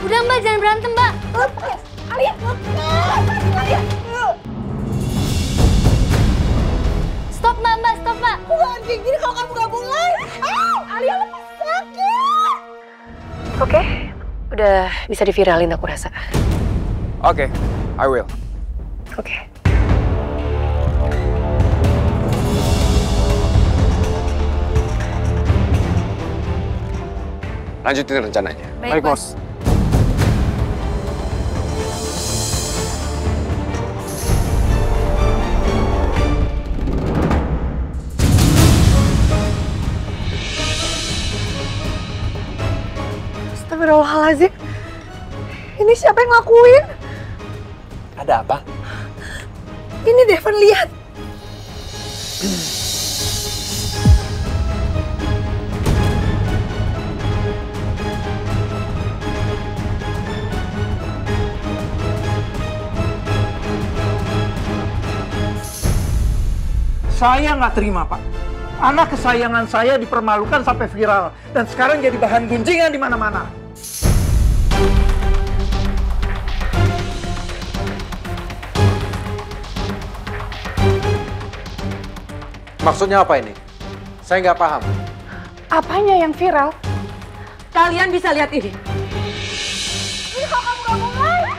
Udah Mbak, jangan berantem Mbak. Lepas! Alia, lepas! Alia! Stop Mbak, stop Mbak. Aku gak kayak gini kalau kamu gak mulai. Alia lepas, sakit! Oke, udah bisa diviralin aku rasa. Oke, I will. Oke. Lanjutin rencananya. Baik, Bos. Astagfirullahaladzim. Ini siapa yang ngelakuin? Ada apa? Ini Devon, lihat. Saya nggak terima, Pak. Anak kesayangan saya dipermalukan sampai viral. Dan sekarang jadi bahan gunjingan di mana-mana. Maksudnya apa ini? Saya nggak paham. Apanya yang viral? Kalian bisa lihat ini. Ini kalau kamu gak mulai.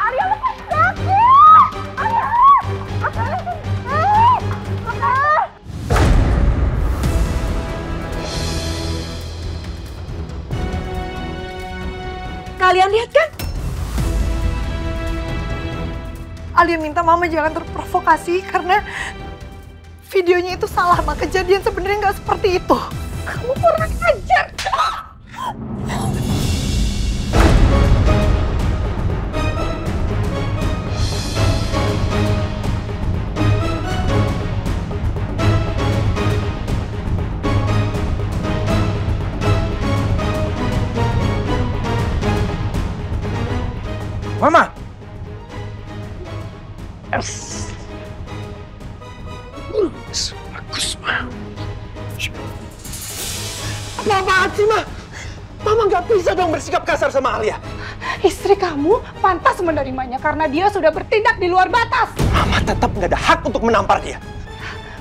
Alia lepas, sakit! Alia! Kalian lihat kan? Alia minta mama jangan terprovokasi karena videonya itu salah, mah kejadian sebenarnya nggak seperti itu. Kamu kurang ajar. Mama! Bagus, Ma. Apaan sih, Ma? Mama nggak bisa dong bersikap kasar sama Alia. Istri kamu pantas menerimanya karena dia sudah bertindak di luar batas. Mama tetap nggak ada hak untuk menampar dia.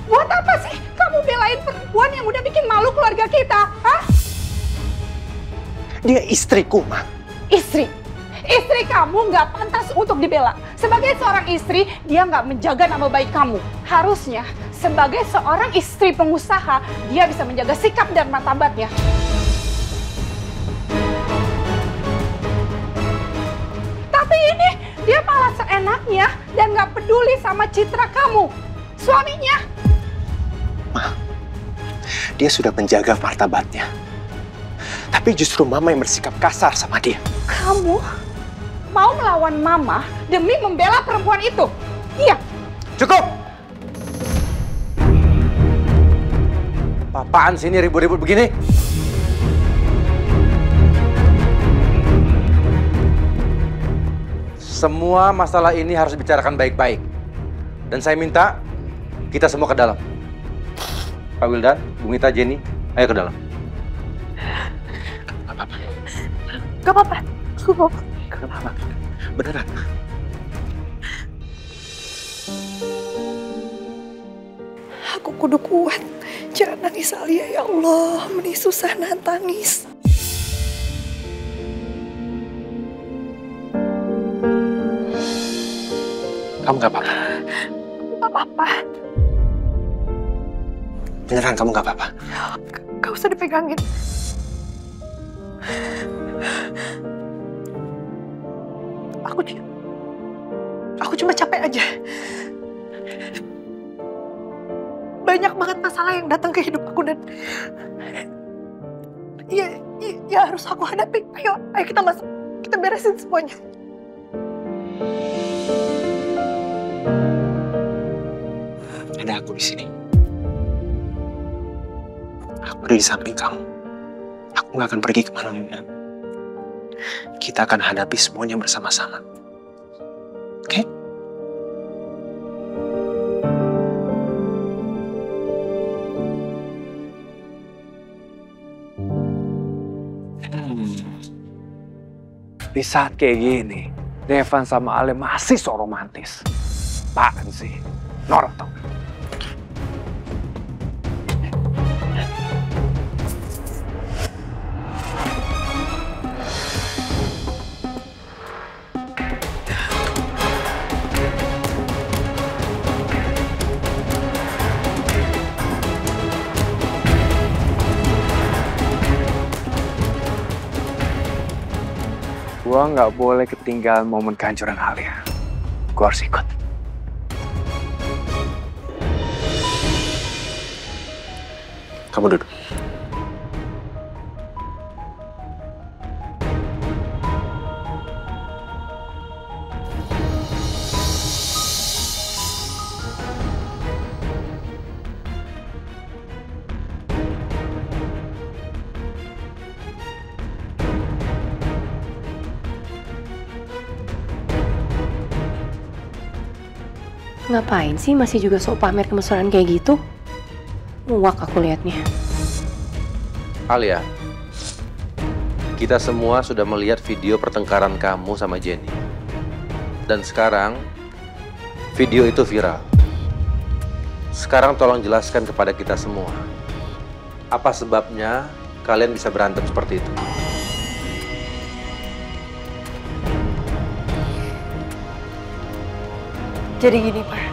Buat apa sih kamu belain perempuan yang udah bikin malu keluarga kita? Hah? Dia istriku, Ma. Istri? Istri kamu nggak pantas untuk dibela. Sebagai seorang istri, dia nggak menjaga nama baik kamu. Harusnya, sebagai seorang istri pengusaha, dia bisa menjaga sikap dan martabatnya. Tapi ini, dia malah seenaknya dan nggak peduli sama citra kamu. Suaminya. Ma, dia sudah menjaga martabatnya. Tapi justru Mama yang bersikap kasar sama dia. Kamu mau melawan Mama demi membela perempuan itu? Iya. Cukup! Apaan sih ini ribut-ribut begini? Semua masalah ini harus dibicarakan baik-baik. Dan saya minta kita semua ke dalam. Pak Wildan, Bu Mita, Jenny, ayo ke dalam. Gak apa-apa. Gak apa-apa. Kenapa? Beneran? Aku kudu kuat. Jangan nangis Alia, ya Allah. Meni susah nahan tangis. Kamu gak apa-apa? Gak apa-apa. Beneran kamu gak apa-apa? Gak usah dipegangin. Aku cuma capek aja. Banyak banget masalah yang datang ke hidup aku dan ya harus aku hadapi. Ayo kita masuk, kita beresin semuanya. Ada aku di sini. Aku ada di samping kamu. Aku gak akan pergi kemana-mana. Kita akan hadapi semuanya bersama-sama. Oke? Di saat kayak gini, Devan sama Ale masih so romantis. Apaan sih? Norak tau. Gua nggak boleh ketinggalan momen kehancuran Alia. Gua harus ikut. Kamu duduk. Ngapain sih masih juga sok pamer kemesraan kayak gitu? Muak aku liatnya. Alia, kita semua sudah melihat video pertengkaran kamu sama Jenny. Dan sekarang, video itu viral. Sekarang tolong jelaskan kepada kita semua. Apa sebabnya kalian bisa berantem seperti itu? Jadi gini, Pak.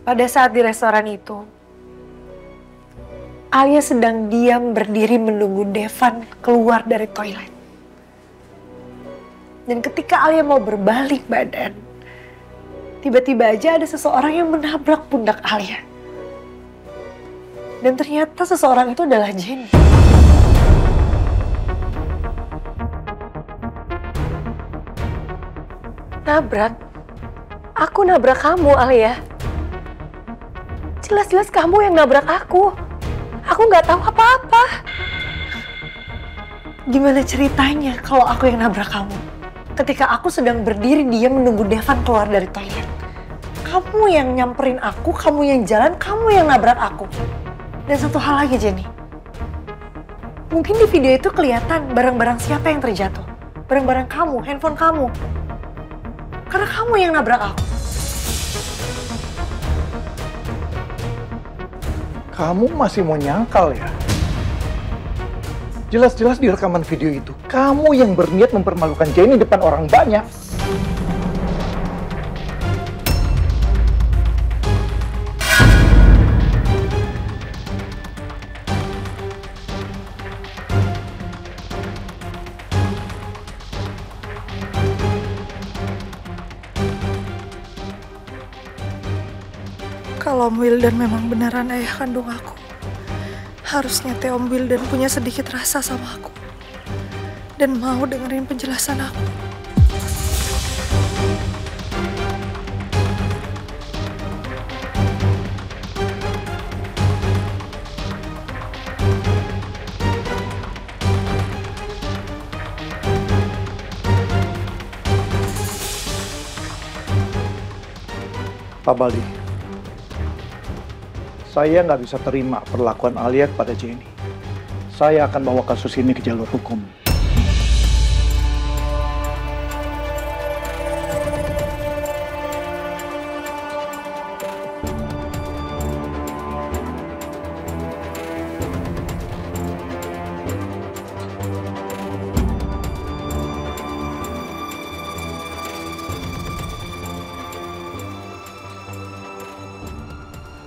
Pada saat di restoran itu, Alia sedang diam berdiri menunggu Devan keluar dari toilet. Dan ketika Alia mau berbalik badan, tiba-tiba aja ada seseorang yang menabrak pundak Alia. Dan ternyata seseorang itu adalah Jenny. Nabrak? Aku nabrak kamu, Alia. Jelas-jelas kamu yang nabrak aku. Aku nggak tahu apa-apa. Gimana ceritanya kalau aku yang nabrak kamu? Ketika aku sedang berdiri diam menunggu Devan keluar dari toilet. Kamu yang nyamperin aku, kamu yang jalan, kamu yang nabrak aku. Dan satu hal lagi, Jenny. Mungkin di video itu kelihatan barang-barang siapa yang terjatuh. Barang-barang kamu, handphone kamu. Karena kamu yang nabrak aku. Kamu masih mau nyangkal ya? Jelas-jelas di rekaman video itu, kamu yang berniat mempermalukan Jenny depan orang banyak. Kalau Om Wildan memang beneran ayah kandung aku, harusnya Teh Om Wildan punya sedikit rasa sama aku. Dan mau dengerin penjelasan aku. Pak Baldi, saya nggak bisa terima perlakuan Alia kepada Jenny. Saya akan bawa kasus ini ke jalur hukum.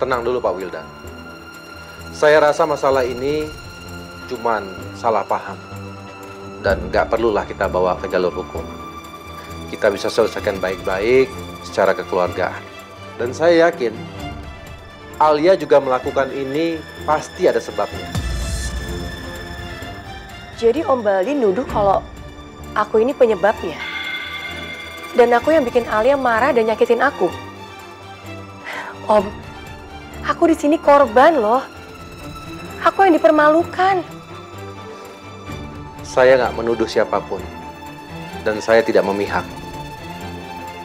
Tenang dulu Pak Wildan. Saya rasa masalah ini cuman salah paham. Dan nggak perlulah kita bawa ke jalur hukum. Kita bisa selesaikan baik-baik secara kekeluargaan. Dan saya yakin Alia juga melakukan ini pasti ada sebabnya. Jadi Om Baldi nuduh kalau aku ini penyebabnya. Dan aku yang bikin Alia marah dan nyakitin aku. Om, aku di sini korban loh. Aku yang dipermalukan. Saya nggak menuduh siapapun. Dan saya tidak memihak.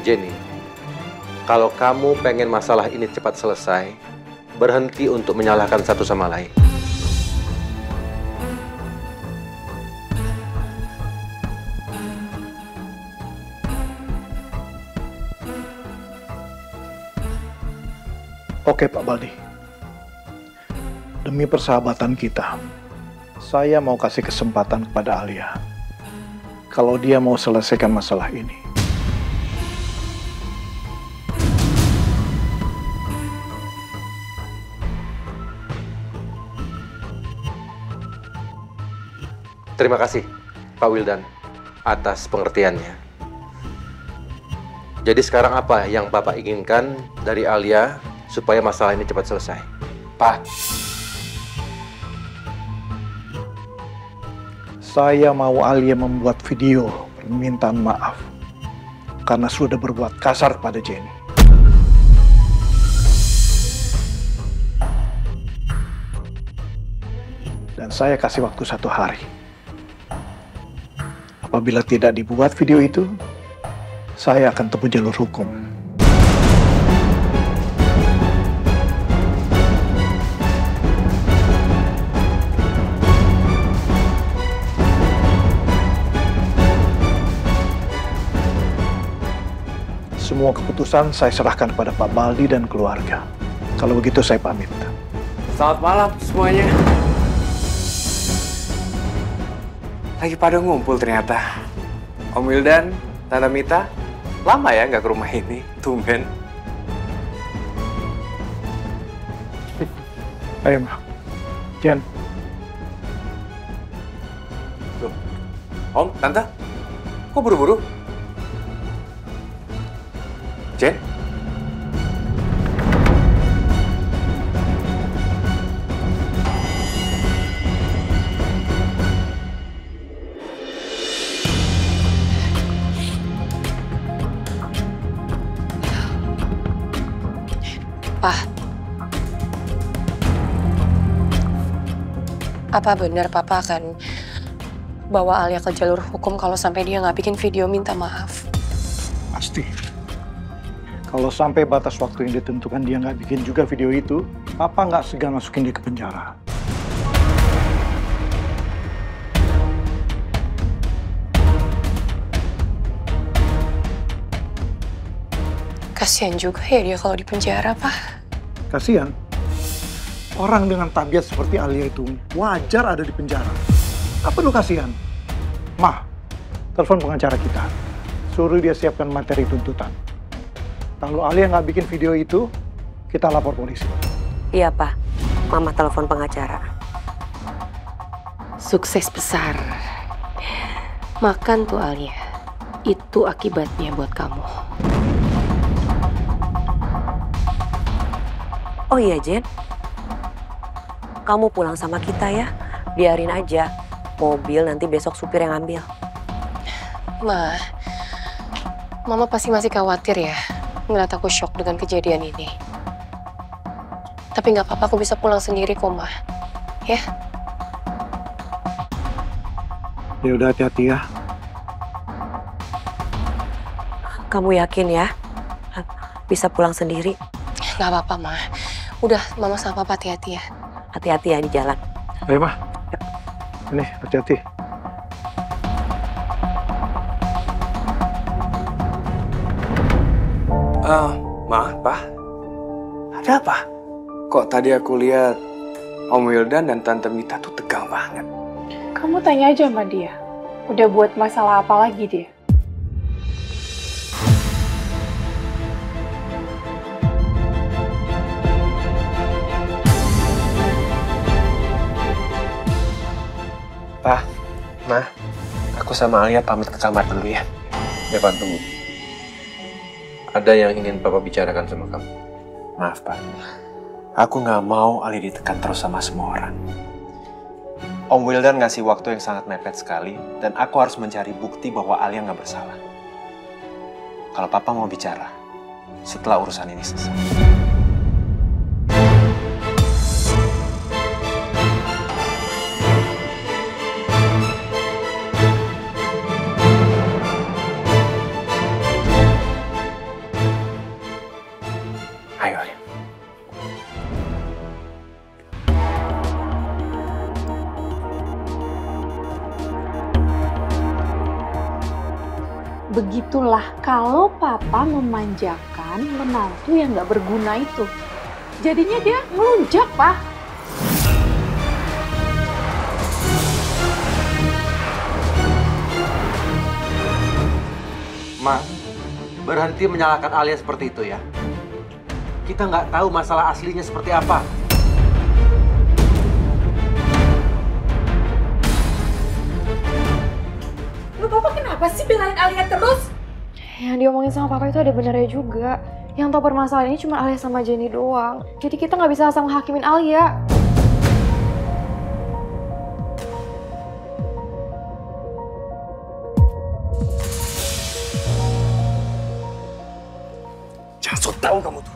Jenny, kalau kamu pengen masalah ini cepat selesai, berhenti untuk menyalahkan satu sama lain. Oke Pak Baldi, demi persahabatan kita, saya mau kasih kesempatan kepada Alia. Kalau dia mau selesaikan masalah ini. Terima kasih, Pak Wildan, atas pengertiannya. Jadi sekarang apa yang Bapak inginkan dari Alia supaya masalah ini cepat selesai? Pak, Saya mau Alia membuat video permintaan maaf karena sudah berbuat kasar pada Jenny. Dan saya kasih waktu 1 hari. Apabila tidak dibuat video itu, saya akan tempuh jalur hukum. Semua keputusan saya serahkan kepada Pak Baldi dan keluarga. Kalau begitu saya pamit. selamat malam semuanya. Lagi pada ngumpul ternyata. Om Wildan, Tante Mita, lama ya nggak ke rumah ini, tumben. Ayo, Ma. Jen. Loh, Om, Tante, kok buru-buru? Jen? Pak, apa benar Papa akan bawa Alia ke jalur hukum kalau sampai dia nggak bikin video minta maaf? Pasti. Kalau sampai batas waktu yang ditentukan dia nggak bikin juga video itu, Papa nggak segan masukin dia ke penjara. Kasian juga ya dia kalau di penjara, Pak. Kasihan. Orang dengan tabiat seperti Alia itu wajar ada di penjara. Apa lu kasihan? Mah, telepon pengacara kita. Suruh dia siapkan materi tuntutan. Kalau Alia nggak bikin video itu, kita lapor polisi. Iya, Pak. Mama telepon pengacara. Sukses besar. Makan tuh Alia. Itu akibatnya buat kamu. Oh iya, Jen. Kamu pulang sama kita ya. Biarin aja. Mobil nanti besok supir yang ambil. Mama pasti masih khawatir ya. Ngeliat aku shock dengan kejadian ini. Tapi nggak apa-apa, aku bisa pulang sendiri kok, Ma. Ya? Ya udah, hati-hati ya. Kamu yakin ya? Bisa pulang sendiri? Nggak apa-apa, Ma. Udah, Mama sama Papa hati-hati ya. Hati-hati ya di jalan. Ayo, Mah. Ini, hati-hati. Ma, Pak, ada apa? Kok tadi aku lihat Om Wildan dan Tante Mita tuh tegang banget. Kamu tanya aja sama dia. Udah buat masalah apa lagi dia? Pak, Ma, aku sama Alia pamit ke kamar dulu ya. Devan, tunggu. Ada yang ingin Papa bicarakan sama kamu. Maaf, Pak. Aku nggak mau Alia ditekan terus sama semua orang. Om Wildan ngasih waktu yang sangat mepet sekali, dan aku harus mencari bukti bahwa Alia nggak bersalah. Kalau Papa mau bicara, setelah urusan ini selesai. Ayo, Alia. Begitulah kalau papa memanjakan menantu yang gak berguna itu. Jadinya dia ngelunjak, Pak. Ma, berhenti menyalahkan Alia seperti itu ya. Kita nggak tahu masalah aslinya seperti apa. Lu Papa kenapa sih belain Alia terus? Yang diomongin sama Papa itu ada benernya juga. Yang tahu permasalahan ini cuma Alia sama Jenny doang. Jadi kita nggak bisa asal menghakimin Alia. Jangan so tau kamu tuh.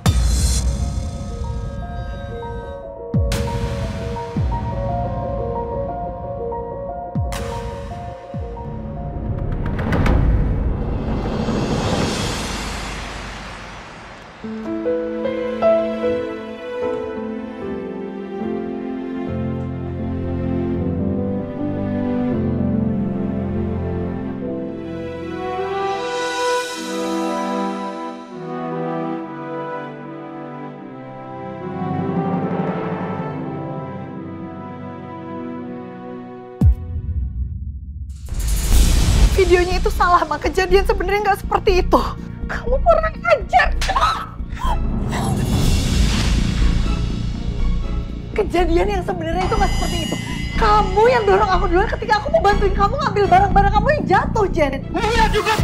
Videonya itu salah, Ma. Kejadian sebenarnya nggak seperti itu. Kamu kurang ajar. Kejadian yang sebenarnya itu nggak seperti itu. Kamu yang dorong aku duluan ketika aku mau bantuin kamu ngambil barang-barang kamu yang jatuh, Janet. Iya juga.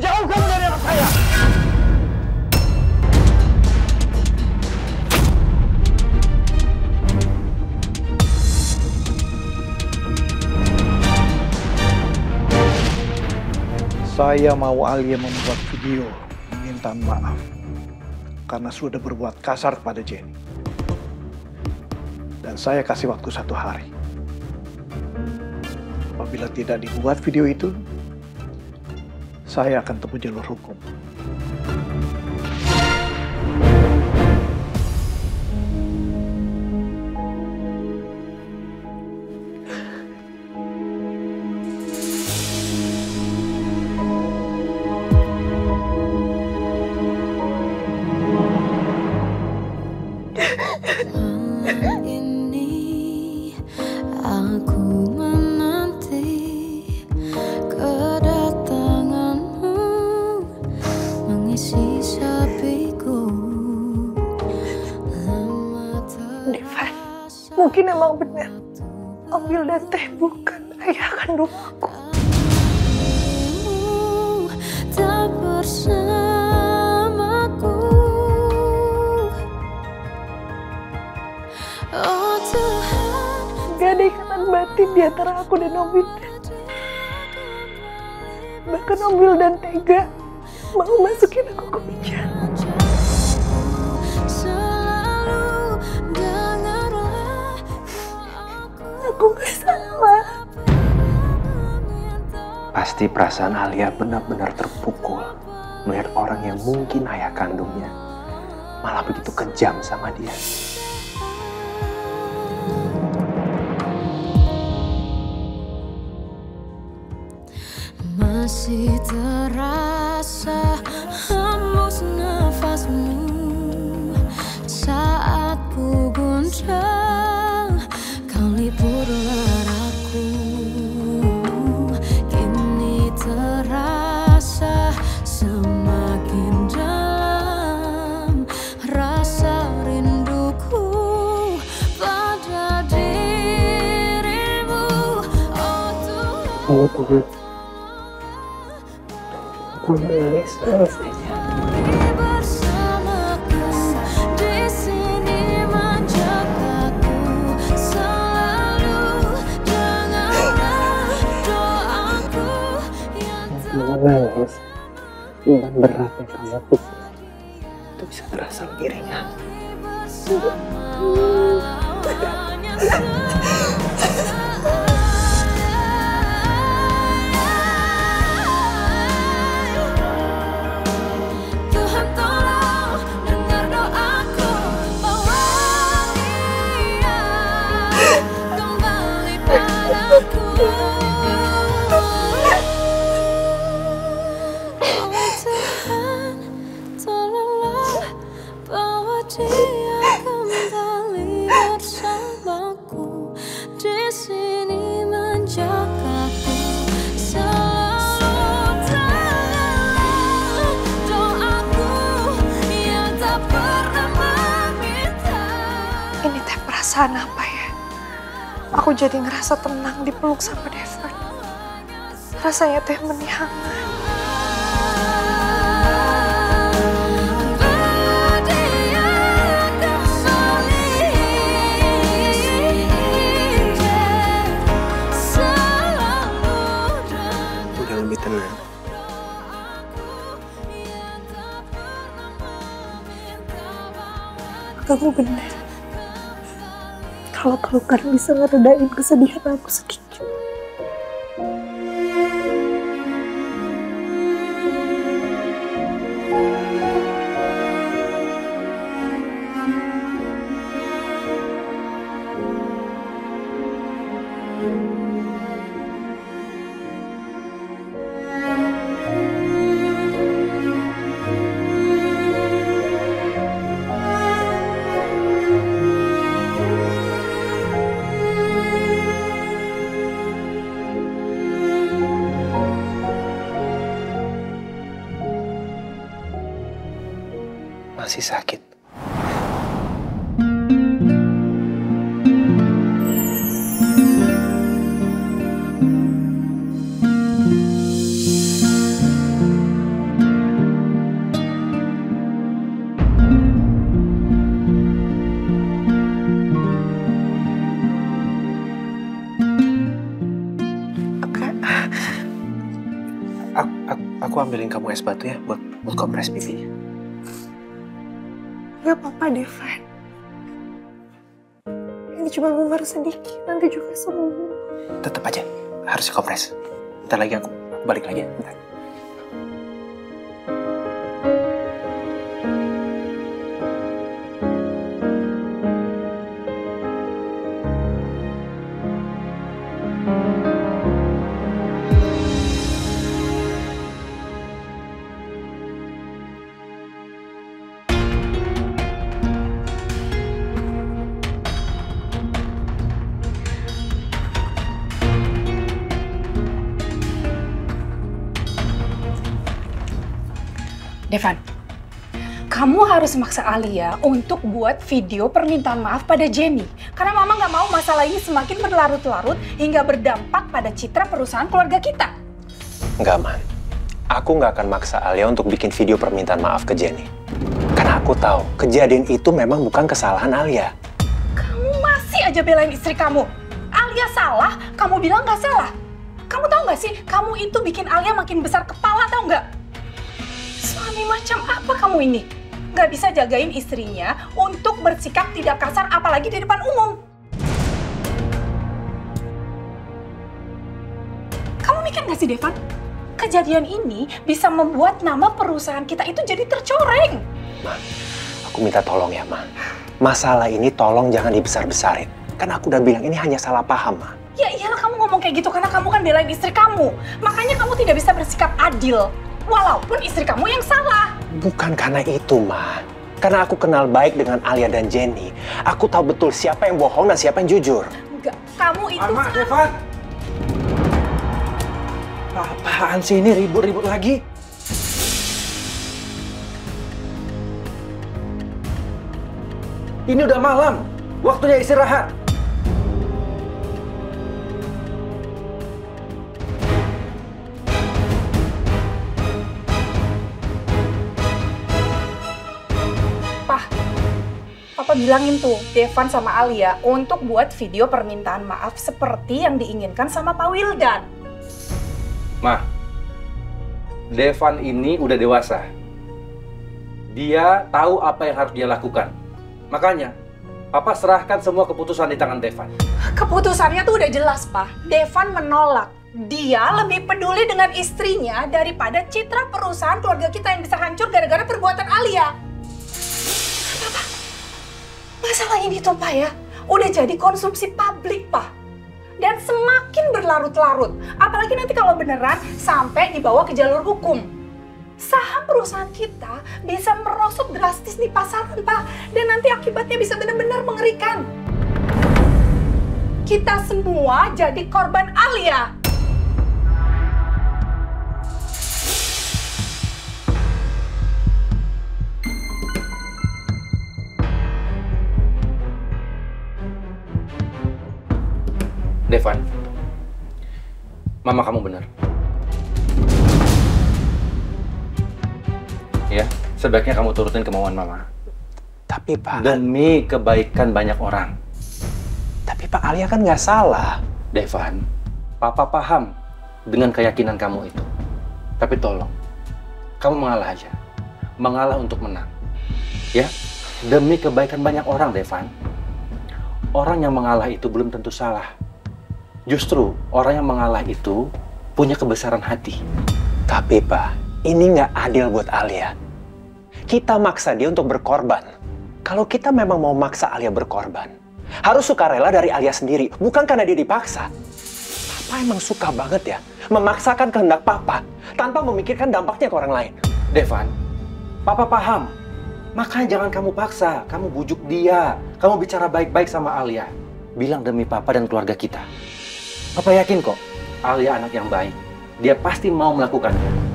Jauh kamu dari anak saya. Saya mau Alia membuat video permintaan maaf karena sudah berbuat kasar pada Jenny. Dan saya kasih waktu 1 hari. Apabila tidak dibuat video itu, saya akan tempuh jalur hukum. Mungkin emang benar. Om Wildan teh bukan ayah kandung aku. Tak bersamaku. Oh Tuhan. Gak ada ikatan batin di antara aku dan Om Wildan. Bahkan Om Wildan tega mau masukin aku ke penjara. Aku gak salah. Pasti perasaan Alia benar-benar terpukul melihat orang yang mungkin ayah kandungnya malah begitu kejam sama dia. Masih terasa hembus nafasmu saat ku gundah lipur laraku. Kini terasa semakin dalam rasa rinduku pada dirimu. Oh Tuhan. Aku menangis terus saja. Menangis bukan beratnya kamu pikir itu bisa terasa lebih ringan. Tuhan tolong dengar doaku bahwa Dia kembali padaku. Oh Tuhan, tolonglah bawa dia. kembali bersamaku di sini menjagaku selalu dalam doaku yang tak pernah meminta. Ini teh perasaan apa ya? Aku jadi ngerasa tenang dipeluk sama Devon. Rasanya teh benih hangat. Udah lebih tenang. Kamu benar. Kalau pelukan bisa ngeredain kesedihan aku sedikit. Masih sakit. Aku ambilin kamu es batu ya buat kompres pipi. Gak apa-apa, Devon. Ini cuma memar sedikit, nanti juga sembuh. Tetap aja harus kompres. Bentar lagi aku balik lagi ya. Bentar. Devon, kamu harus maksa Alia untuk buat video permintaan maaf pada Jenny. Karena Mama nggak mau masalah ini semakin berlarut-larut hingga berdampak pada citra perusahaan keluarga kita. Enggak, Man. Aku nggak akan maksa Alia untuk bikin video permintaan maaf ke Jenny. Karena aku tahu kejadian itu memang bukan kesalahan Alia. Kamu masih aja belain istri kamu. Alia salah, kamu bilang nggak salah. Kamu tahu nggak sih, kamu itu bikin Alia makin besar kepala, tahu nggak? Suami macam apa kamu ini? Gak bisa jagain istrinya untuk bersikap tidak kasar apalagi di depan umum. Kamu mikir gak sih, Devon? Kejadian ini bisa membuat nama perusahaan kita itu jadi tercoreng. Ma, aku minta tolong ya, Ma. Masalah ini tolong jangan dibesar-besarin. Kan aku udah bilang ini hanya salah paham, Ma. Ya iyalah kamu ngomong kayak gitu karena kamu kan belain istri kamu. Makanya kamu tidak bisa bersikap adil. Walaupun istri kamu yang salah. Bukan karena itu, Ma. Karena aku kenal baik dengan Alia dan Jenny. Aku tahu betul siapa yang bohong dan siapa yang jujur. Enggak, kamu itu... Mama, Devon! Apaan sih ini ribut-ribut lagi? Ini udah malam. Waktunya istirahat. Papa bilangin tuh Devon sama Alia untuk buat video permintaan maaf seperti yang diinginkan sama Pak Wildan. Ma, Devon ini udah dewasa. Dia tahu apa yang harus dia lakukan. Makanya, Papa serahkan semua keputusan di tangan Devon. Keputusannya tuh udah jelas, Pak. Devon menolak. Dia lebih peduli dengan istrinya daripada citra perusahaan keluarga kita yang bisa hancur gara-gara perbuatan Alia. Masalah ini tuh, Pak ya, udah jadi konsumsi publik, Pak. Dan semakin berlarut-larut. Apalagi nanti kalau beneran sampai dibawa ke jalur hukum. Saham perusahaan kita bisa merosot drastis di pasaran, Pak. Dan nanti akibatnya bisa benar-benar mengerikan. Kita semua jadi korban Alia. Devan, mama kamu benar. Ya, sebaiknya kamu turutin kemauan mama. Tapi Pak... Demi kebaikan banyak orang. Tapi Pak, Alia kan nggak salah. Devan, Papa paham dengan keyakinan kamu itu. Tapi tolong, kamu mengalah aja. Mengalah untuk menang. Ya, demi kebaikan banyak orang, Devan. Orang yang mengalah itu belum tentu salah. Justru orang yang mengalah itu punya kebesaran hati. Tapi Pak, ini nggak adil buat Alia. Kita maksa dia untuk berkorban. Kalau kita memang mau maksa Alia berkorban, harus sukarela dari Alia sendiri, bukan karena dia dipaksa. Papa emang suka banget ya memaksakan kehendak Papa tanpa memikirkan dampaknya ke orang lain. Devan, Papa paham. Makanya jangan kamu paksa, kamu bujuk dia, kamu bicara baik-baik sama Alia. Bilang demi Papa dan keluarga kita. Papa yakin kok, Alia anak yang baik. Dia pasti mau melakukannya.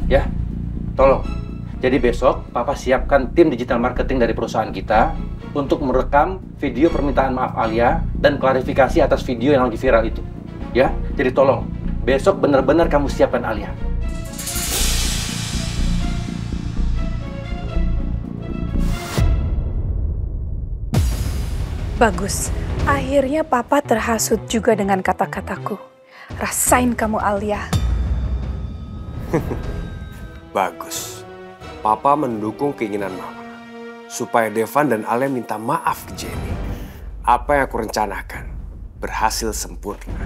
Ya, tolong. Jadi besok, Papa siapkan tim digital marketing dari perusahaan kita untuk merekam video permintaan maaf Alia dan klarifikasi atas video yang lagi viral itu. Ya, jadi tolong. Besok benar-benar kamu siapkan Alia. Bagus. Akhirnya Papa terhasut juga dengan kata-kataku. Rasain kamu, Alia. Bagus. Papa mendukung keinginan Mama. Supaya Devan dan Alia minta maaf ke Jenny. Apa yang aku rencanakan berhasil sempurna.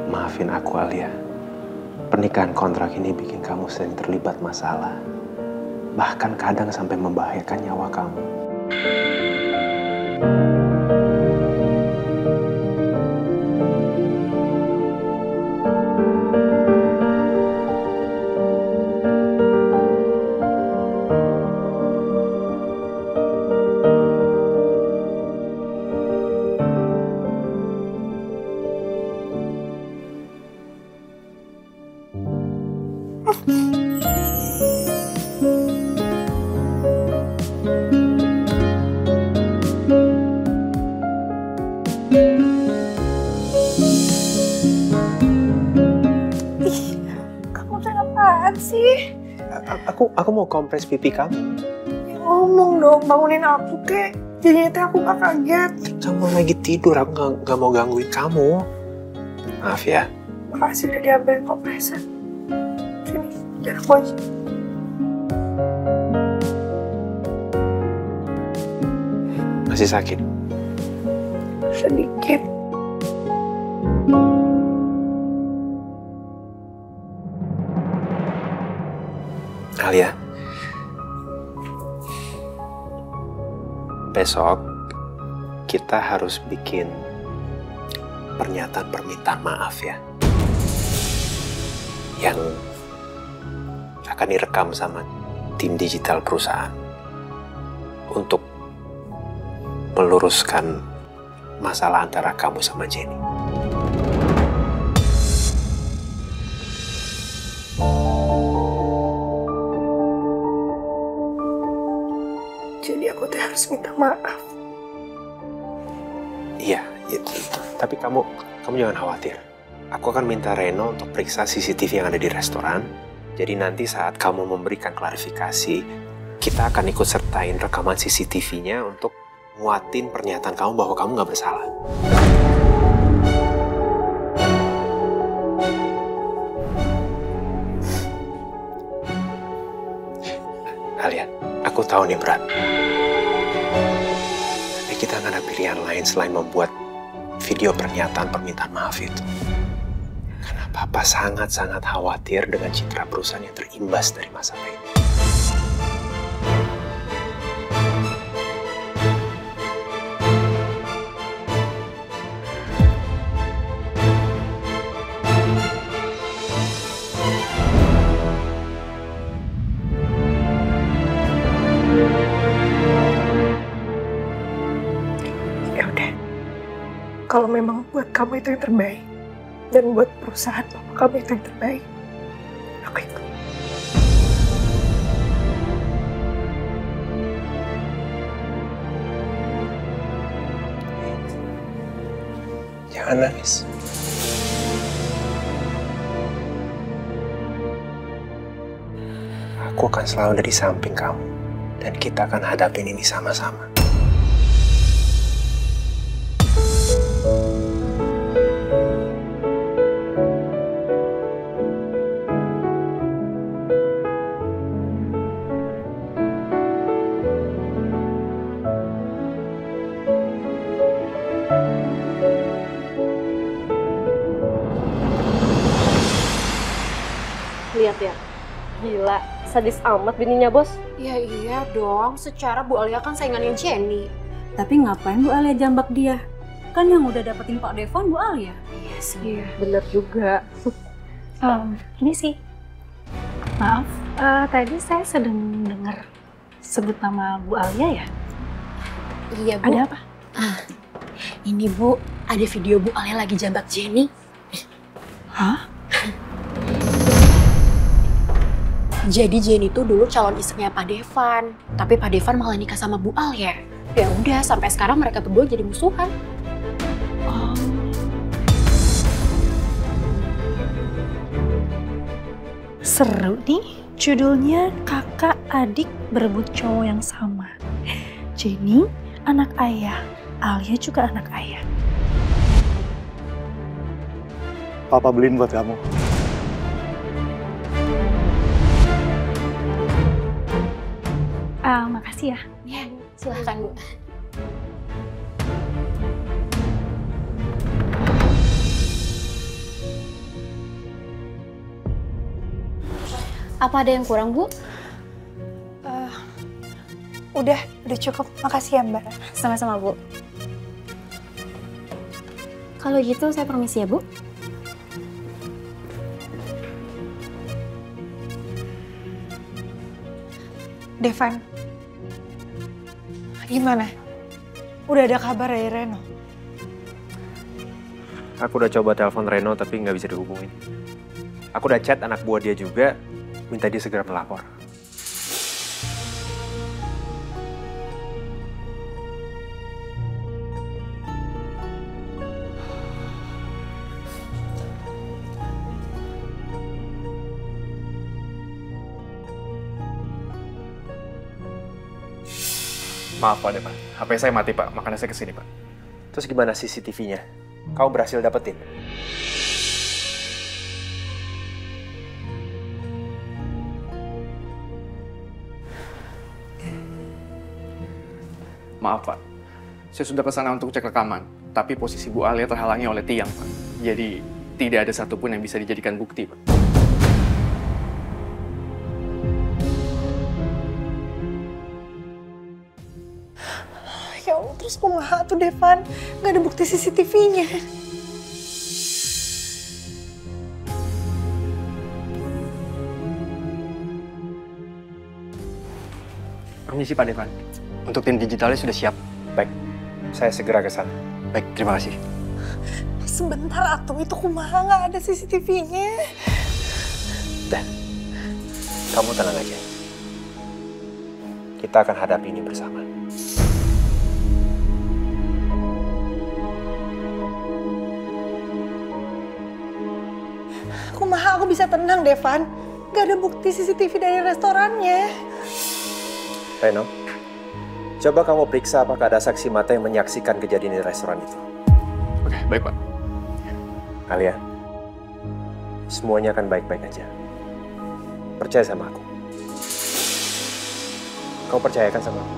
Maafin aku, Alia. Pernikahan kontrak ini bikin kamu sering terlibat masalah. Bahkan kadang sampai membahayakan nyawa kamu. Aku mau kompres pipi kamu. Ya, ngomong dong, bangunin aku kek. Jadinya teh aku gak kaget. Kamu lagi tidur, aku gak mau gangguin kamu. Maaf ya. Makasih udah diambilin kompresnya. Sini, biar aku aja. Masih sakit? Sedikit. Alia, besok kita harus bikin pernyataan permintaan maaf ya, yang akan direkam sama tim digital perusahaan untuk meluruskan masalah antara kamu sama Jenny. harus minta maaf. Iya, tapi kamu jangan khawatir. Aku akan minta Reno untuk periksa CCTV yang ada di restoran. Jadi nanti saat kamu memberikan klarifikasi, kita akan ikut sertain rekaman CCTV-nya untuk nguatin pernyataan kamu bahwa kamu nggak bersalah. Kalian, aku tahu nih berat. Tapi kita nggak ada pilihan lain selain membuat video pernyataan permintaan maaf itu. Karena Papa sangat-sangat khawatir dengan citra perusahaan yang terimbas dari masalah ini. Kalau memang buat kamu itu yang terbaik, dan buat perusahaan kamu itu yang terbaik, aku ikut. Jangan nangis. Aku akan selalu ada di samping kamu, dan kita akan hadapin ini sama-sama. Lihat ya, gila, sadis amat bininya bos. Ya iya dong, secara Bu Alia kan saingannya Jenny. Tapi ngapain Bu Alia jambak dia? Kan yang udah dapetin Pak Devon Bu Alia. Iya sih. Iya, bener juga. Ini sih, maaf, tadi saya sedang dengar sebut nama Bu Alia ya? Iya Bu. Ada apa? Ini Bu, ada video Bu Alia lagi jambak Jenny. Hah? Jadi Jenny tuh dulu calon istrinya Pak Devan, tapi Pak Devan malah nikah sama Bu Alia. Ya udah, sampai sekarang mereka berdua jadi musuhan. Seru nih, judulnya kakak adik berebut cowok yang sama. Jenny anak ayah, Alia juga anak ayah. Papa beliin buat kamu. Makasih ya. Ya, silahkan Bu. Apa ada yang kurang, Bu? Udah cukup. Makasih ya, Mbak. Sama-sama, Bu. Kalau gitu saya permisi ya, Bu. Devan, gimana? Udah ada kabar dari Reno? Aku udah coba telepon Reno tapi nggak bisa dihubungin. Aku udah chat anak buah dia juga, minta dia segera melapor. Maaf Pak Devan, HP saya mati Pak, makanya saya kesini Pak. Terus gimana CCTV-nya? Kamu berhasil dapetin? Maaf Pak, saya sudah kesana untuk cek rekaman, tapi posisi Bu Alia terhalangi oleh tiang Pak. Jadi tidak ada satupun yang bisa dijadikan bukti Pak. Ya Allah, terus kumaha tuh Devan? Gak ada bukti CCTV-nya. Permisi Pak Devan, untuk tim digitalnya sudah siap. Baik, saya segera ke sana. Baik, terima kasih. Sebentar atuh, itu kumaha gak ada CCTV-nya. Dan kamu tenang aja. Kita akan hadapi ini bersama. Kumaha aku bisa tenang, Devan? Gak ada bukti CCTV dari restorannya. Reno, coba kamu periksa apakah ada saksi mata yang menyaksikan kejadian di restoran itu. Oke, baik Pak. Alia, semuanya akan baik-baik aja. Percaya sama aku. Kau percayakan sama aku?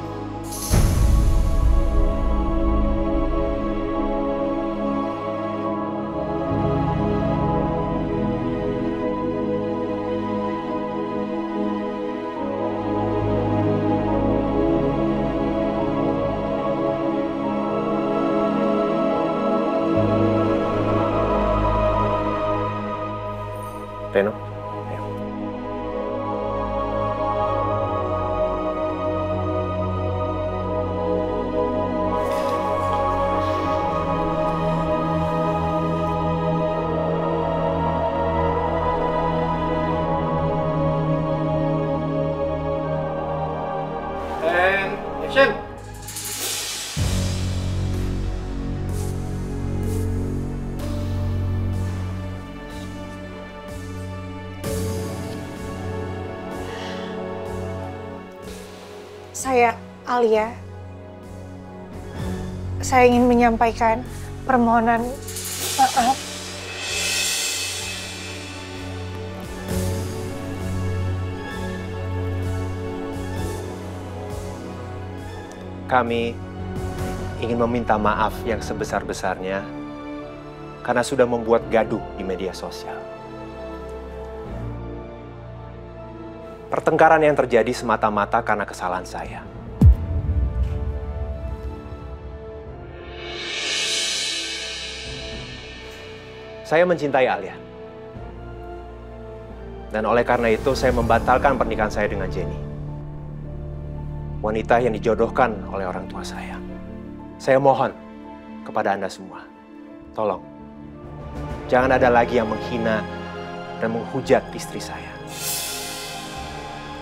Reno, ayo. And action. Saya Alia. Saya ingin menyampaikan permohonan maaf. Kami ingin meminta maaf yang sebesar-besarnya karena sudah membuat gaduh di media sosial. Pertengkaran yang terjadi semata-mata karena kesalahan saya. Saya mencintai Alia. Dan oleh karena itu saya membatalkan pernikahan saya dengan Jenny. Wanita yang dijodohkan oleh orang tua saya. Saya mohon kepada Anda semua, tolong jangan ada lagi yang menghina dan menghujat istri saya.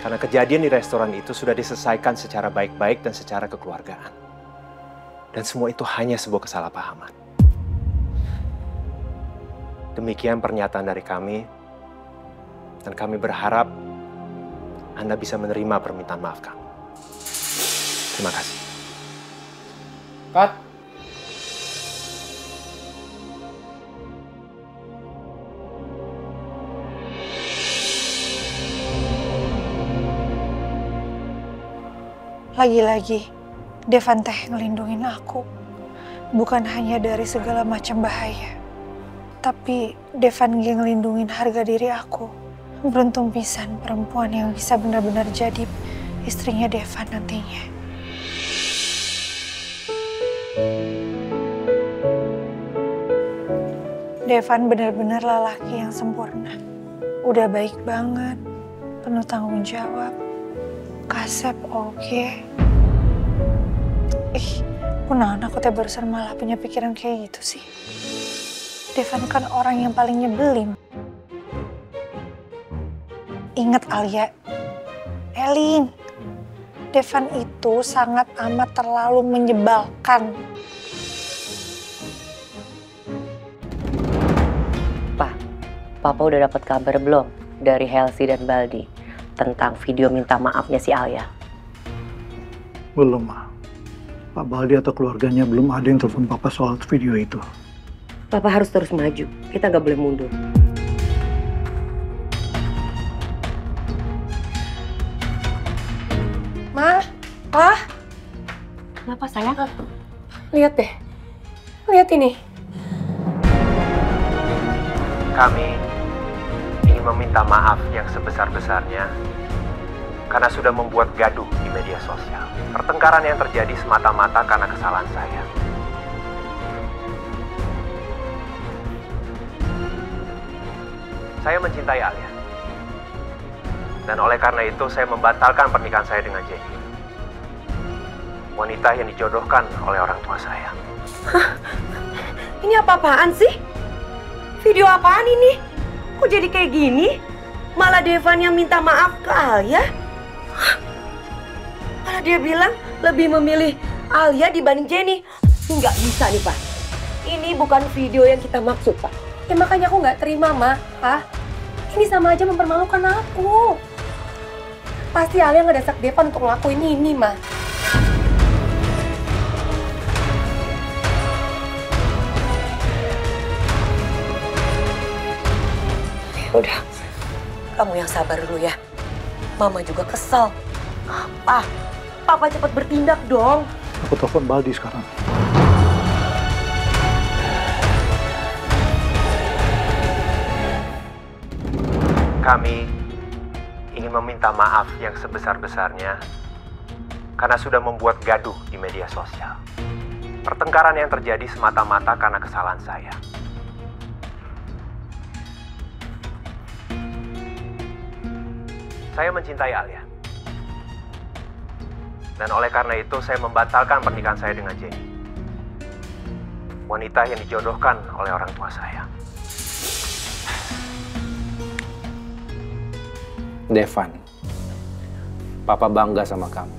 Karena kejadian di restoran itu sudah diselesaikan secara baik-baik dan secara kekeluargaan. Dan semua itu hanya sebuah kesalahpahaman. Demikian pernyataan dari kami, dan kami berharap Anda bisa menerima permintaan maaf kami. Terima kasih. Cut. Lagi-lagi, Devan teh ngelindungin aku. Bukan hanya dari segala macam bahaya. Tapi Devan ngelindungin harga diri aku. Beruntung pisan perempuan yang bisa benar-benar jadi istrinya Devan nantinya. Devan benar-benar lelaki yang sempurna. Udah baik banget, penuh tanggung jawab. Kasep oke. Kunaon aku teh barusan malah punya pikiran kayak gitu sih. Devan kan orang yang paling nyebelin. Ingat Alia, Elin, Devan itu sangat amat terlalu menyebalkan. Papa udah dapat kabar belum dari Helsi dan Baldi tentang video minta maafnya si Alia? Belum, Ma. Pak Baldi atau keluarganya belum ada yang telepon Papa soal video itu. Papa harus terus maju, kita nggak boleh mundur. Ma, Pa. Kenapa sayang? Lihat deh. Lihat ini. Kami ingin meminta maaf yang sebesar-besarnya karena sudah membuat gaduh di media sosial. Pertengkaran yang terjadi semata-mata karena kesalahan saya. Saya mencintai Alia. Dan oleh karena itu saya membatalkan pernikahan saya dengan Jenny. Wanita yang dijodohkan oleh orang tua saya. Hah? Ini apa-apaan sih? Video apaan ini? Kok jadi kayak gini? Malah Devan yang minta maaf ke Alia? Hah? Malah dia bilang lebih memilih Alia dibanding Jenny. Nggak bisa nih, Pak. Ini bukan video yang kita maksud, Pak. Ya makanya aku nggak terima, Ma. Pa. Ini sama aja mempermalukan aku. Pasti Alia ngedesak Devan untuk ngelakuin ini, Ma. Udah, kamu yang sabar dulu ya. Mama juga kesel. Papa cepat bertindak dong. Aku telepon Baldi sekarang. Kami ingin meminta maaf yang sebesar-besarnya karena sudah membuat gaduh di media sosial. Pertengkaran yang terjadi semata-mata karena kesalahan saya. Saya mencintai Alia. Dan oleh karena itu saya membatalkan pernikahan saya dengan Jenny. Wanita yang dijodohkan oleh orang tua saya. Devan, Papa bangga sama kamu.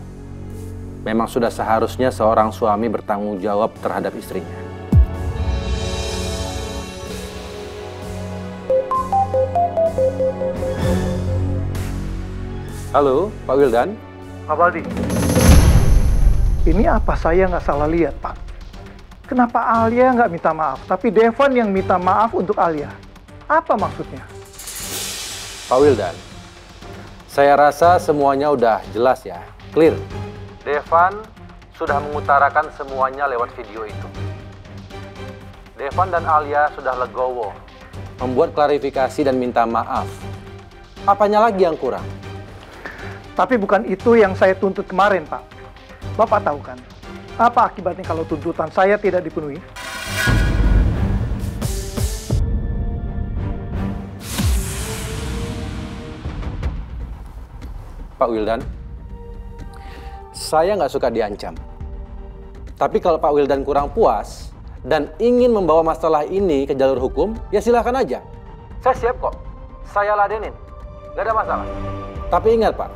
Memang sudah seharusnya seorang suami bertanggung jawab terhadap istrinya. Halo, Pak Wildan. Pak Baldi, ini apa saya nggak salah lihat, Pak? Kenapa Alia nggak minta maaf, tapi Devan yang minta maaf untuk Alia? Apa maksudnya? Pak Wildan, saya rasa semuanya udah jelas ya, clear. Devan sudah mengutarakan semuanya lewat video itu. Devan dan Alia sudah legowo, membuat klarifikasi dan minta maaf. Apanya lagi yang kurang? Tapi bukan itu yang saya tuntut kemarin, Pak. Bapak tahu kan, apa akibatnya kalau tuntutan saya tidak dipenuhi? Pak Wildan, saya nggak suka diancam. Tapi kalau Pak Wildan kurang puas dan ingin membawa masalah ini ke jalur hukum, ya silahkan aja. Saya siap kok, saya ladenin, nggak ada masalah. Tapi ingat Pak,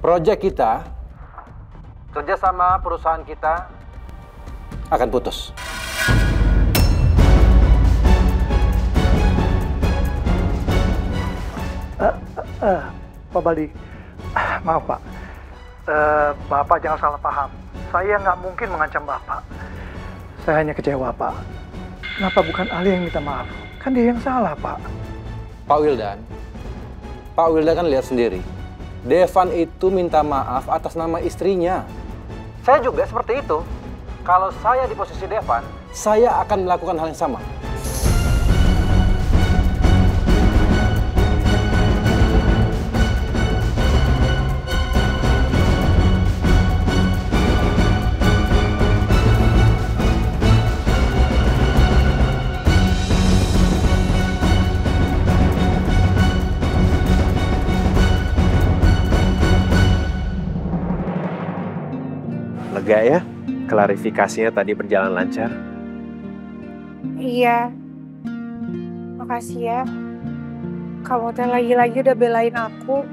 proyek kita, kerjasama perusahaan kita akan putus. Pak Baldi, maaf Pak. Bapak jangan salah paham. Saya nggak mungkin mengancam Bapak. Saya hanya kecewa, Pak. Kenapa bukan Alia yang minta maaf? Kan dia yang salah, Pak. Pak Wildan kan lihat sendiri. Devan itu minta maaf atas nama istrinya. Saya juga seperti itu. Kalau saya di posisi Devan, saya akan melakukan hal yang sama. Lega ya? Klarifikasinya tadi berjalan lancar. Iya. Makasih ya. Kamu teh lagi-lagi udah belain aku.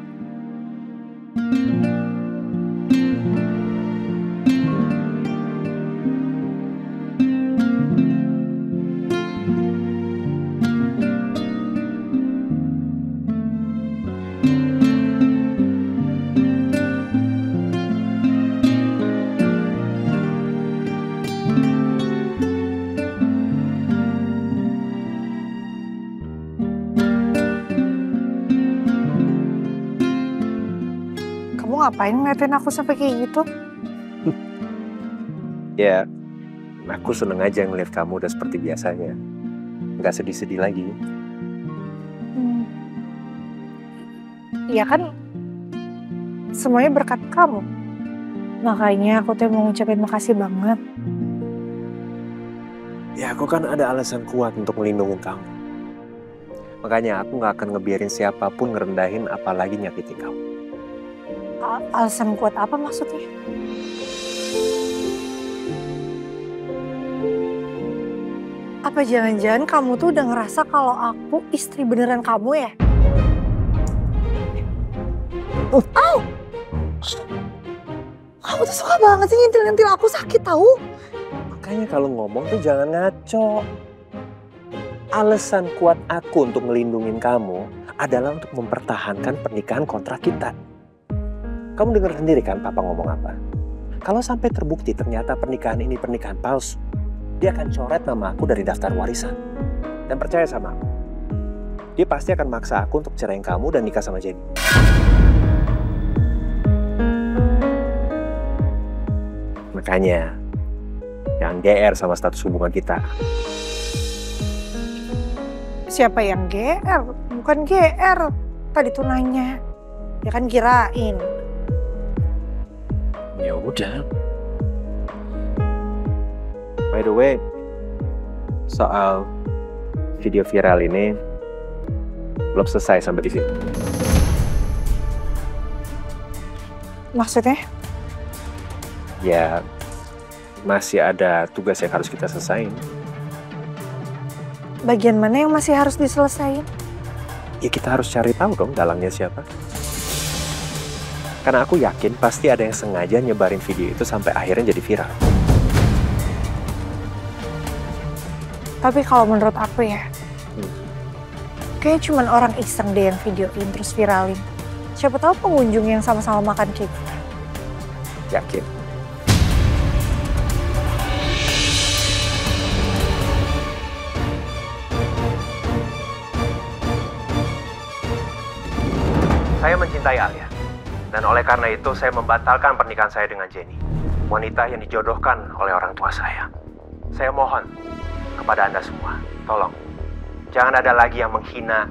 Ngapain ngeliatin aku sampai kayak gitu? Ya, aku seneng aja ngeliat kamu udah seperti biasanya. Nggak sedih-sedih lagi. Iya kan, semuanya berkat kamu. Makanya aku tuh mau ngucapin makasih banget. Ya, aku kan ada alasan kuat untuk melindungi kamu. Makanya aku nggak akan ngebiarin siapapun ngerendahin apalagi nyakitin kamu. Alasan kuat apa maksudnya? Apa jangan-jangan kamu tuh udah ngerasa kalau aku istri beneran kamu ya? Kamu tuh suka banget sih nyentil-nyentil aku, sakit tahu. Makanya kalau ngomong tuh jangan ngaco. Alasan kuat aku untuk ngelindungin kamu adalah untuk mempertahankan pernikahan kontrak kita. Kamu dengar sendiri kan papa ngomong apa? Kalau sampai terbukti ternyata pernikahan ini pernikahan palsu, dia akan coret nama aku dari daftar warisan. Dan percaya sama aku, dia pasti akan maksa aku untuk ceraiin kamu dan nikah sama Jenny. Makanya, jangan GR sama status hubungan kita. Siapa yang GR? Bukan GR. Tadi tuh nanya. Ya kan kirain. Ya udah. By the way, soal video viral ini belum selesai sampai di sini. Maksudnya? Ya, masih ada tugas yang harus kita selesaiin. Bagian mana yang masih harus diselesaikan? Ya kita harus cari tahu dong dalangnya siapa. Karena aku yakin pasti ada yang sengaja nyebarin video itu sampai akhirnya jadi viral. Tapi kalau menurut aku ya, kayaknya cuma orang iseng deh yang videoin terus viralin. Siapa tahu pengunjung yang sama-sama makan cake. Yakin? Saya mencintai Alia, dan oleh karena itu saya membatalkan pernikahan saya dengan Jenny, wanita yang dijodohkan oleh orang tua saya. Saya mohon kepada Anda semua, tolong, jangan ada lagi yang menghina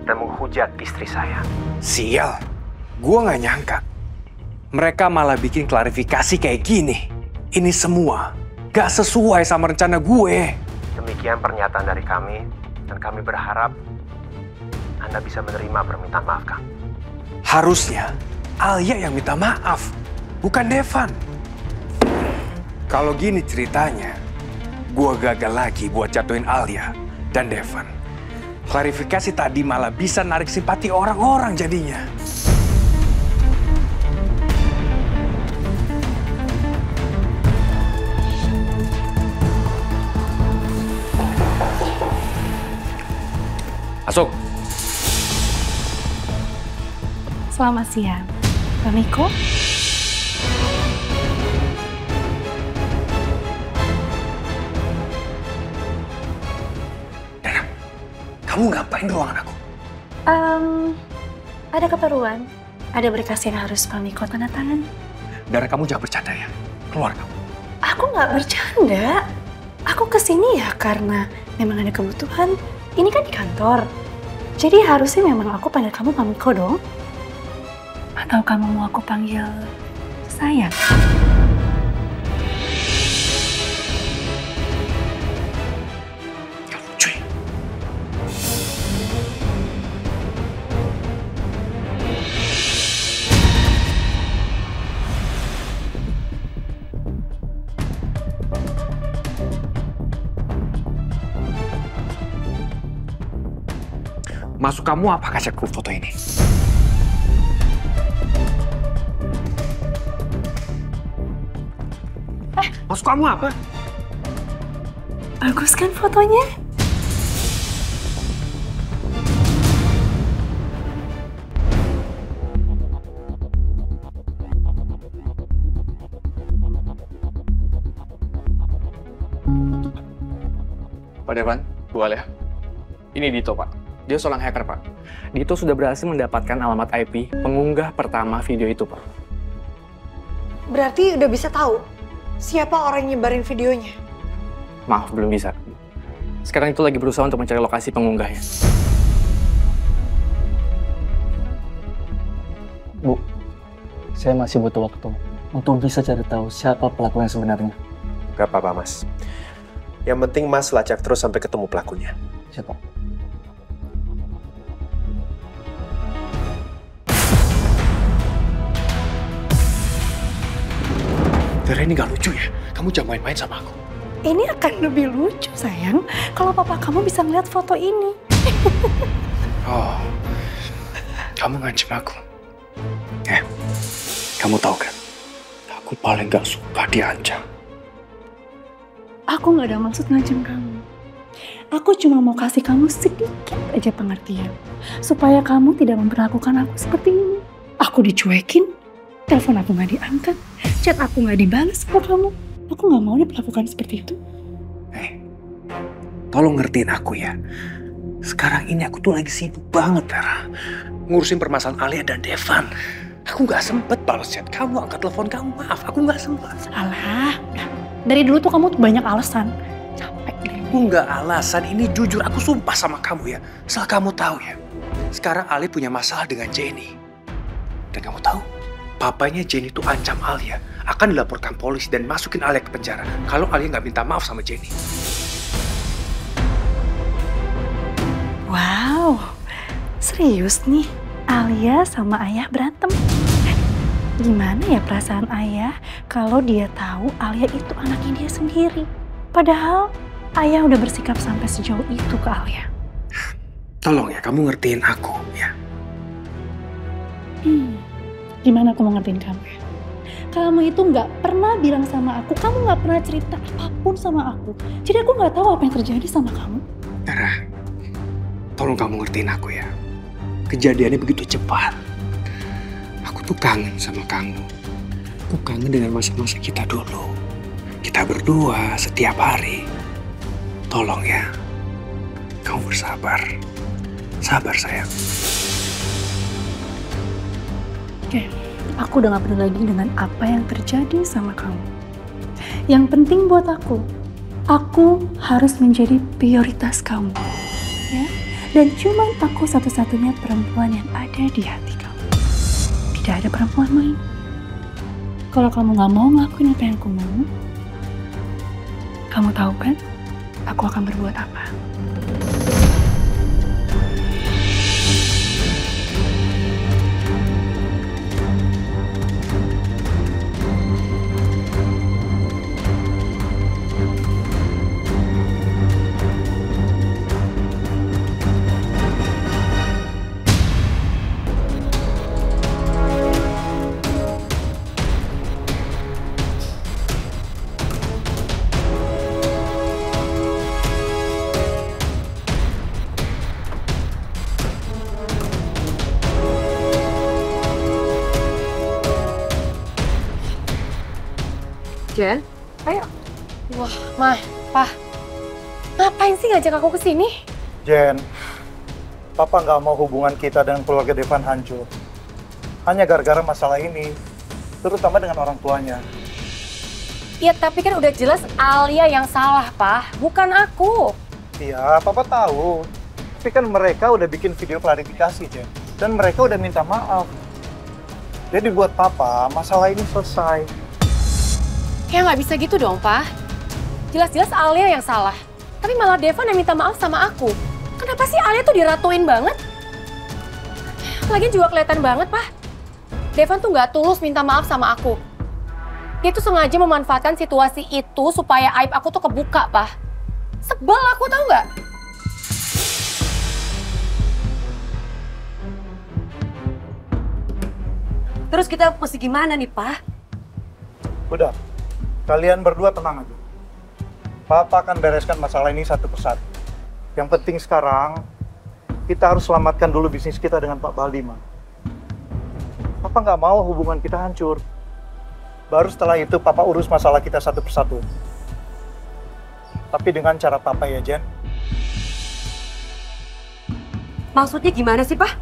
dan menghujat istri saya. Sial, gue gak nyangka. Mereka malah bikin klarifikasi kayak gini. Ini semua gak sesuai sama rencana gue. Demikian pernyataan dari kami, dan kami berharap Anda bisa menerima permintaan maaf kami. Harusnya Alia yang minta maaf, bukan Devan. Kalau gini ceritanya, gue gagal lagi buat jatuhin Alia dan Devan. Klarifikasi tadi malah bisa narik simpati orang-orang jadinya. Masuk. Selamat siang, Pak Miko. Dana, kamu ngapain di ruangan aku? Ada keperluan. Ada berkas yang harus Pak Miko tanda tangan. Dana, kamu jangan bercanda ya. Keluar kamu. Aku nggak bercanda. Aku kesini ya karena memang ada kebutuhan. Ini kan di kantor. Jadi harusnya memang aku panggil kamu Pak Miko dong. Atau kamu mau aku panggil sayang? Gak lucu ya? Maksud kamu apa kasih aku foto ini? Maksud kamu apa? Bagus kan fotonya? Pak Devan, Bu Alia. Ini Dito, Pak. Dia seorang hacker, Pak. Dito sudah berhasil mendapatkan alamat IP pengunggah pertama video itu, Pak. Berarti udah bisa tahu siapa orang yang nyebarin videonya? Maaf, belum bisa. Sekarang itu lagi berusaha untuk mencari lokasi pengunggahnya. Bu, saya masih butuh waktu untuk bisa cari tahu siapa pelaku yang sebenarnya. Gak apa-apa, Mas. Yang penting Mas lacak terus sampai ketemu pelakunya. Siapa? Dara, ini gak lucu ya? Kamu jangan main-main sama aku. Ini akan lebih lucu, sayang, kalau papa kamu bisa ngeliat foto ini. Oh, kamu ngancam aku. Kamu tahu kan? Aku paling gak suka diancam. Aku nggak ada maksud ngancam kamu. Aku cuma mau kasih kamu sedikit aja pengertian. Supaya kamu tidak memperlakukan aku seperti ini. Aku dicuekin, telepon aku gak diangkat, chat aku gak dibalas sama kamu. Aku gak mau diperlakukan seperti itu. Tolong ngertiin aku ya. Sekarang ini aku tuh lagi sibuk banget, Vera. Ngurusin permasalahan Alia dan Devan. Aku gak sempet balas chat kamu, angkat telepon kamu. Maaf, aku gak sempet. Alah, dari dulu tuh kamu tuh banyak alasan. Capek deh. Aku gak alasan, ini jujur. Aku sumpah sama kamu ya. Asal kamu tahu ya. Sekarang Ali punya masalah dengan Jenny. Dan kamu tahu, papanya Jenny tuh ancam Alia akan dilaporkan polisi dan masukin Alia ke penjara kalau Alia nggak minta maaf sama Jenny. Wow, serius nih, Alia sama ayah berantem. Gimana ya perasaan ayah kalau dia tahu Alia itu anaknya dia sendiri? Padahal ayah udah bersikap sampai sejauh itu ke Alia. Tolong ya, kamu ngertiin aku ya. Gimana aku mau ngertiin kamu ya? Kamu itu nggak pernah bilang sama aku, kamu nggak pernah cerita apapun sama aku. Jadi aku nggak tahu apa yang terjadi sama kamu. Vera, tolong kamu ngertiin aku ya. Kejadiannya begitu cepat. Aku tuh kangen sama kamu. Aku kangen dengan masa-masa kita dulu. Kita berdua setiap hari. Tolong ya, kamu bersabar. Sabar sayang. Oke, aku udah gak peduli lagi dengan apa yang terjadi sama kamu. Yang penting buat aku harus menjadi prioritas kamu. Ya? Dan cuma aku satu-satunya perempuan yang ada di hati kamu. Tidak ada perempuan lain. Kalau kamu gak mau ngelakuin apa yang aku mau, kamu tahu kan aku akan berbuat apa? Jen, ayo. Wah, Mah, Pah, ngapain sih ngajak aku ke sini? Jen, Papa nggak mau hubungan kita dengan keluarga Devan hancur. Hanya gara-gara masalah ini, terutama dengan orang tuanya. Ya, tapi kan udah jelas Alia yang salah, Pah, bukan aku. Iya, Papa tahu. Tapi kan mereka udah bikin video klarifikasi, Jen. Dan mereka udah minta maaf. Jadi buat Papa, masalah ini selesai. Kayak nggak bisa gitu dong, Pak. Jelas-jelas Alia yang salah. Tapi malah Devan yang minta maaf sama aku. Kenapa sih Alia tuh diratuin banget? Lagian juga kelihatan banget, Pak. Devan tuh nggak tulus minta maaf sama aku. Dia tuh sengaja memanfaatkan situasi itu supaya aib aku tuh kebuka, Pak. Sebel aku, tau nggak? Terus kita mesti gimana nih, Pak? Udah. Kalian berdua tenang aja. Papa akan bereskan masalah ini satu persatu. Yang penting sekarang, kita harus selamatkan dulu bisnis kita dengan Pak Baldiman. Papa nggak mau hubungan kita hancur. Baru setelah itu Papa urus masalah kita satu persatu. Tapi dengan cara Papa ya, Jen. Maksudnya gimana sih, Pak?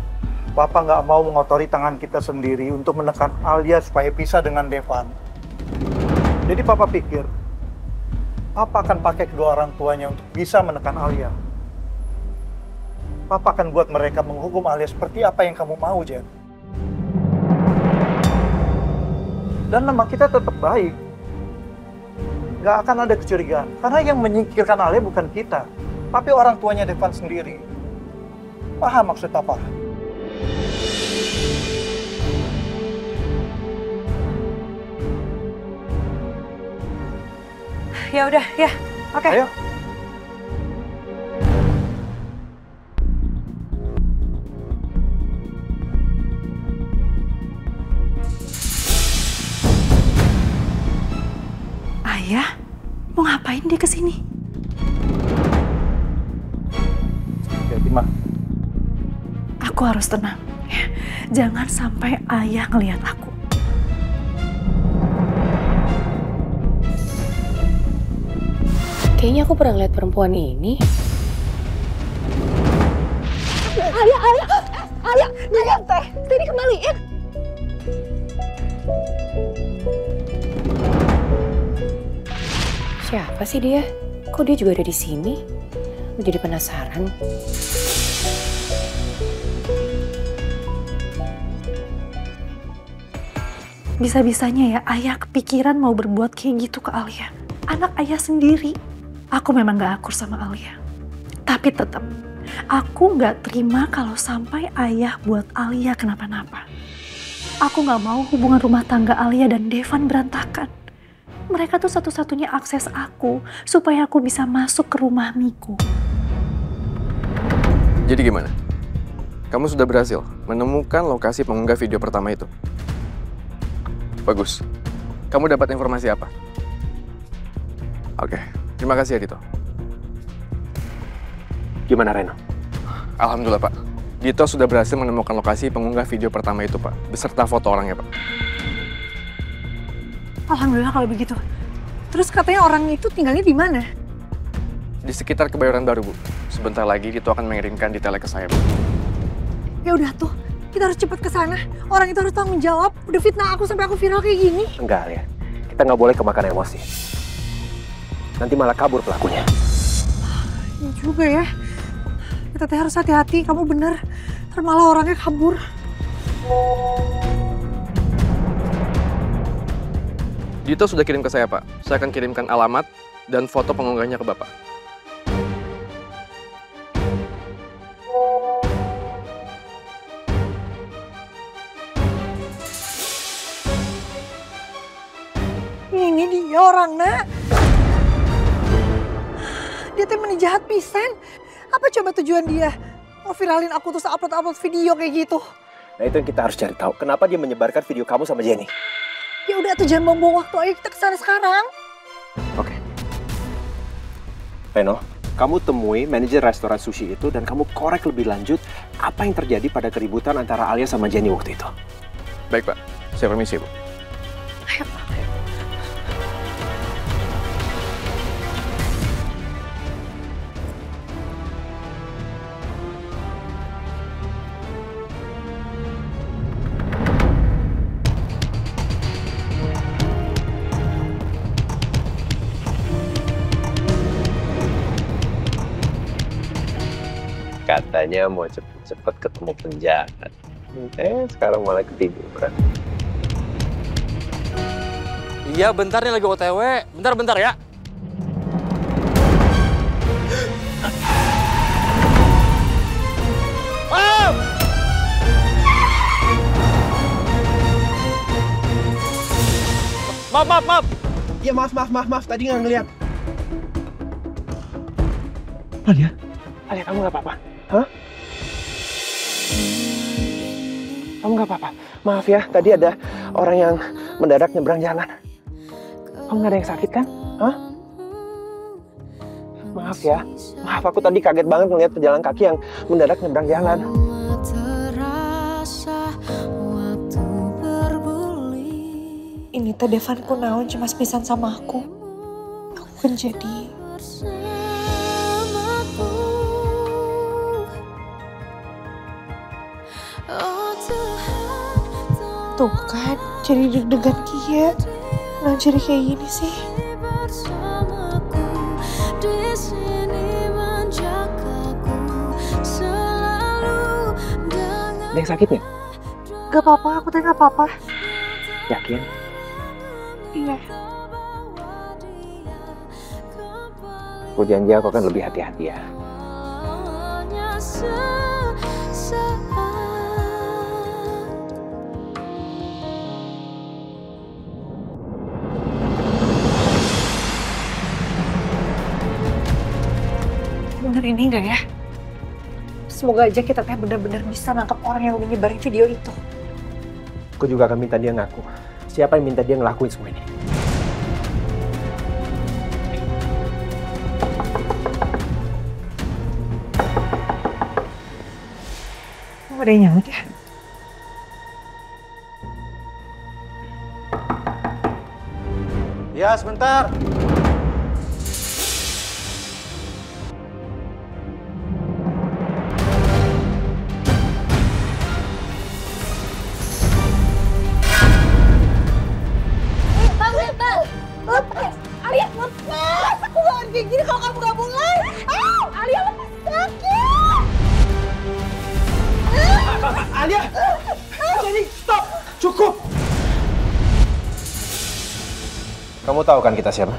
Papa nggak mau mengotori tangan kita sendiri untuk menekan Alia supaya pisah dengan Devan. Jadi Papa pikir, Papa akan pakai kedua orang tuanya untuk bisa menekan Alia. Papa akan buat mereka menghukum Alia seperti apa yang kamu mau, Jen. Dan nama kita tetap baik. Nggak akan ada kecurigaan. Karena yang menyingkirkan Alia bukan kita, tapi orang tuanya Devan sendiri. Paham maksud Papa? Ya udah, ya. Oke. Ayo. Ayah, mau ngapain dia kesini? Aku harus tenang. Ya. Jangan sampai ayah ngelihat aku. Kayaknya aku pernah lihat perempuan ini. Alia, teh, ini kembaliin. Siapa sih dia? Kok dia juga ada di sini? Aku jadi penasaran. Bisa-bisanya ya ayah kepikiran mau berbuat kayak gitu ke Alia. Anak ayah sendiri. Aku memang gak akur sama Alia. Tapi tetap, aku gak terima kalau sampai ayah buat Alia kenapa-napa. Aku gak mau hubungan rumah tangga Alia dan Devan berantakan. Mereka tuh satu-satunya akses aku supaya aku bisa masuk ke rumah Miku. Jadi gimana? Kamu sudah berhasil menemukan lokasi pengunggah video pertama itu? Bagus. Kamu dapat informasi apa? Oke, terima kasih ya Dito. Gimana Reno? Alhamdulillah Pak. Dito sudah berhasil menemukan lokasi pengunggah video pertama itu Pak, beserta foto orangnya Pak. Alhamdulillah kalau begitu. Terus katanya orang itu tinggalnya di mana? Di sekitar Kebayoran Baru Bu. Sebentar lagi Dito akan mengirimkan detailnya ke saya Bu. Ya udah tuh, kita harus cepat ke sana. Orang itu harus tanggung jawab. Udah fitnah aku sampai aku viral kayak gini. Enggak ya, kita nggak boleh kemakan emosi. Nanti malah kabur pelakunya. Ya juga ya. Kita teh harus hati-hati, kamu bener. Ntar malah orangnya kabur. Dito sudah kirim ke saya Pak. Saya akan kirimkan alamat dan foto pengunggahnya ke Bapak. Ini dia orangnya. Dia teh meni jahat pisan. Apa coba tujuan dia? Mau viralin aku terus upload video kayak gitu. Nah itu yang kita harus cari tahu. Kenapa dia menyebarkan video kamu sama Jenny? Ya udah tuh jangan buang-buang waktu, ayo kita kesana sekarang. Oke. Reno, kamu temui manajer restoran sushi itu dan kamu korek lebih lanjut apa yang terjadi pada keributan antara Alia sama Jenny waktu itu. Baik Pak, saya permisi Bu. Ayo. Katanya mau cepet-cepet ketemu penjahat. Sekarang malah ketiduran. Iya, bentar nih lagi OTW. Bentar ya. Maaf. Ya maaf. Tadi nggak ngeliat. Alia, kamu nggak apa-apa? Hah? Kamu nggak apa-apa? Maaf ya, tadi ada orang yang mendadak nyebrang jalan. Kamu nggak ada yang sakit kan? Hah? Maaf ya, maaf aku tadi kaget banget ngeliat pejalan kaki yang mendadak nyebrang jalan. Ini teh Devan kunaon cemas pisan sama aku. Aku kan jadi tuh kan, jadi deg-degan kia. Nah jadi kayak gini sih. Ada yang sakit nggak? Gak apa-apa, aku teh gak apa-apa. Yakin? Iya. Aku janji aku akan lebih hati-hati ya. Bener ini enggak ya? Semoga aja kita teh benar-benar bisa nangkap orang yang udah nyebarin video itu. Aku juga akan minta dia ngaku. Siapa yang minta dia ngelakuin semua ini? Kamu ada yang nyaut ya? Ya, sebentar. Lepas! Alia, lepas! Aku gak akan kayak gini kalau kamu gak mulai! Alia, lepas! Sakit! Alia! Jadi, stop! Cukup! Kamu tahu kan kita siapa?